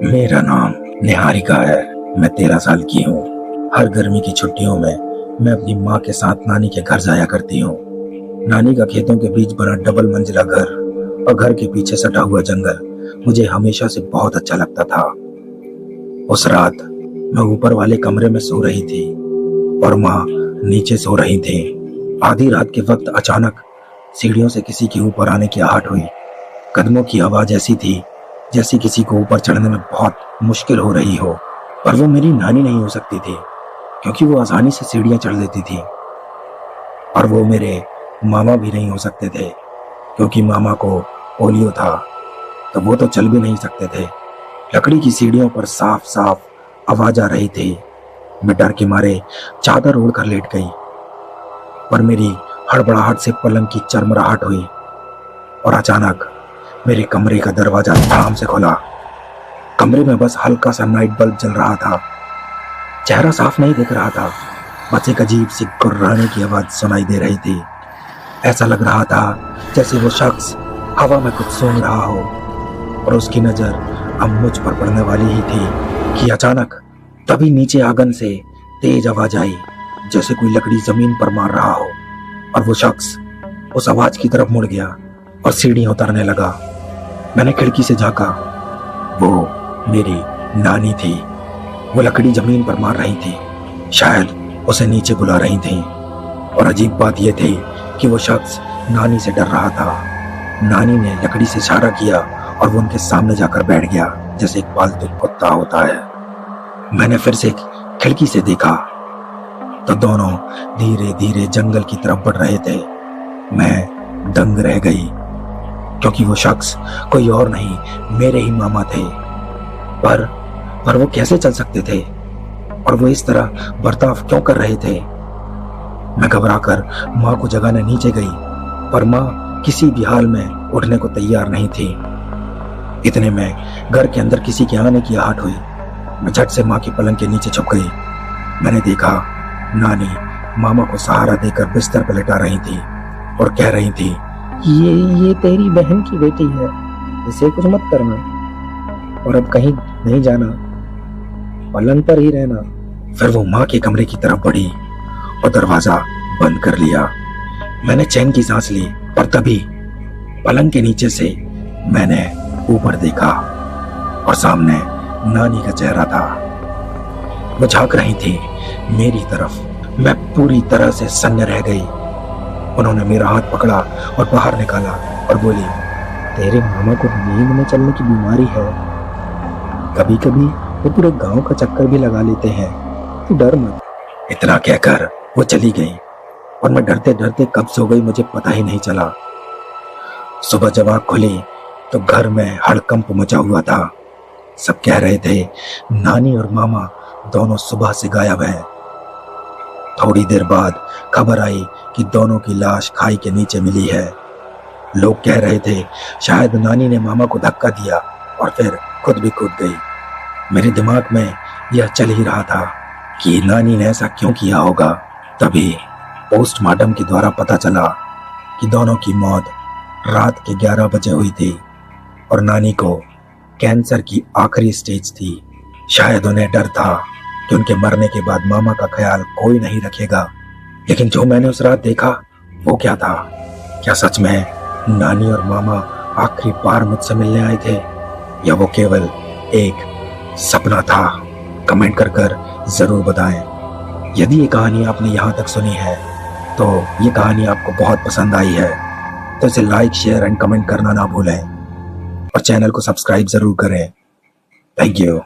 मेरा नाम निहारिका है। मैं 13 साल की हूँ। हर गर्मी की छुट्टियों में मैं अपनी माँ के साथ नानी के घर जाया करती हूँ। नानी का खेतों के बीच बना डबल मंजिला घर और घर के पीछे सटा हुआ जंगल मुझे हमेशा से बहुत अच्छा लगता था। उस रात मैं ऊपर वाले कमरे में सो रही थी और माँ नीचे सो रही थी। आधी रात के वक्त अचानक सीढ़ियों से किसी के ऊपर आने की आहट हुई। कदमों की आवाज ऐसी थी जैसे किसी को ऊपर चढ़ने में बहुत मुश्किल हो रही हो, पर वो मेरी नानी नहीं हो सकती थी क्योंकि वो आसानी से सीढ़ियां चढ़ लेती थी। और वो मेरे मामा भी नहीं हो सकते थे क्योंकि मामा को पोलियो था, तो वो तो चल भी नहीं सकते थे। लकड़ी की सीढ़ियों पर साफ साफ आवाज आ रही थी। मैं डर के मारे चादर ओढ़ कर लेट गई, पर मेरी हड़बड़ाहट से पलंग की चरमराहट हुई और अचानक मेरे कमरे का दरवाजा धड़ाम से खुला। कमरे में बस हल्का सा नाइट बल्ब जल रहा था। चेहरा साफ नहीं दिख रहा था, बस एक अजीब सी गुर्राने की आवाज सुनाई दे रही थी। ऐसा लग रहा था जैसे वो शख्स हवा में कुछ सूंघ रहा हो और उसकी नजर अब मुझ पर पड़ने वाली ही थी कि अचानक तभी नीचे आंगन से तेज आवाज आई जैसे कोई लकड़ी जमीन पर मार रहा हो, और वो शख्स उस आवाज की तरफ मुड़ गया और सीढ़ियां उतरने लगा। मैंने खिड़की से झांका। वो मेरी नानी थी। वो लकड़ी जमीन पर मार रही थी, शायद उसे नीचे बुला रही थी। और अजीब बात यह थी कि वो शख्स नानी से डर रहा था। नानी ने लकड़ी से इशारा किया और वो उनके सामने जाकर बैठ गया जैसे एक पालतू कुत्ता होता है। मैंने फिर से खिड़की से देखा तो दोनों धीरे धीरे जंगल की तरफ बढ़ रहे थे। मैं दंग रह गई क्योंकि वो शख्स कोई और नहीं, मेरे ही मामा थे। पर वो कैसे चल सकते थे और वो इस तरह बर्ताव क्यों कर रहे थे? मैं घबराकर माँ को जगाने नीचे गई, पर माँ किसी भी हाल में उठने को तैयार नहीं थी। इतने में घर के अंदर किसी के आने की आहट हुई। मैं झट से माँ की पलंग के नीचे छुप गई। मैंने देखा नानी मामा को सहारा देकर बिस्तर पर लेटा रही थी और कह रही थी, ये तेरी बहन की बेटी है, इसे कुछ मत करना और अब कहीं नहीं जाना, पलंग पर ही रहना। फिर वो माँ के कमरे की तरफ बढ़ी और दरवाजा बंद कर लिया। मैंने चैन की सांस ली, पर तभी पलंग के नीचे से मैंने ऊपर देखा और सामने नानी का चेहरा था। वो झांक रही थी मेरी तरफ। मैं पूरी तरह से सन्न रह गई। उन्होंने मेरा हाथ पकड़ा और बाहर निकाला और बोली, तेरे मामा को नींद में चलने की बीमारी है, कभी कभी वो पूरे गांव का चक्कर भी लगा लेते हैं, तू डर मत। इतना कहकर वो चली गई और मैं डरते डरते कब सो गई मुझे पता ही नहीं चला। सुबह जब आँख खुली तो घर में हड़कंप मचा हुआ था। सब कह रहे थे नानी और मामा दोनों सुबह से गायब हैं। थोड़ी देर बाद खबर आई कि दोनों की लाश खाई के नीचे मिली है। लोग कह रहे थे शायद नानी ने मामा को धक्का दिया और फिर खुद भी कूद गई। मेरे दिमाग में यह चल ही रहा था कि नानी ने ऐसा क्यों किया होगा। तभी पोस्टमार्टम के द्वारा पता चला कि दोनों की मौत रात के 11 बजे हुई थी और नानी को कैंसर की आखिरी स्टेज थी। शायद उन्हें डर था कि उनके मरने के बाद मामा का ख्याल कोई नहीं रखेगा। लेकिन जो मैंने उस रात देखा वो क्या था? क्या सच में नानी और मामा आखिरी बार मुझसे मिलने आए थे या वो केवल एक सपना था? कमेंट कर जरूर बताएं। यदि ये कहानी आपने यहाँ तक सुनी है तो ये कहानी आपको बहुत पसंद आई है तो इसे लाइक, शेयर एंड कमेंट करना ना भूलें और चैनल को सब्सक्राइब जरूर करें। Thank you.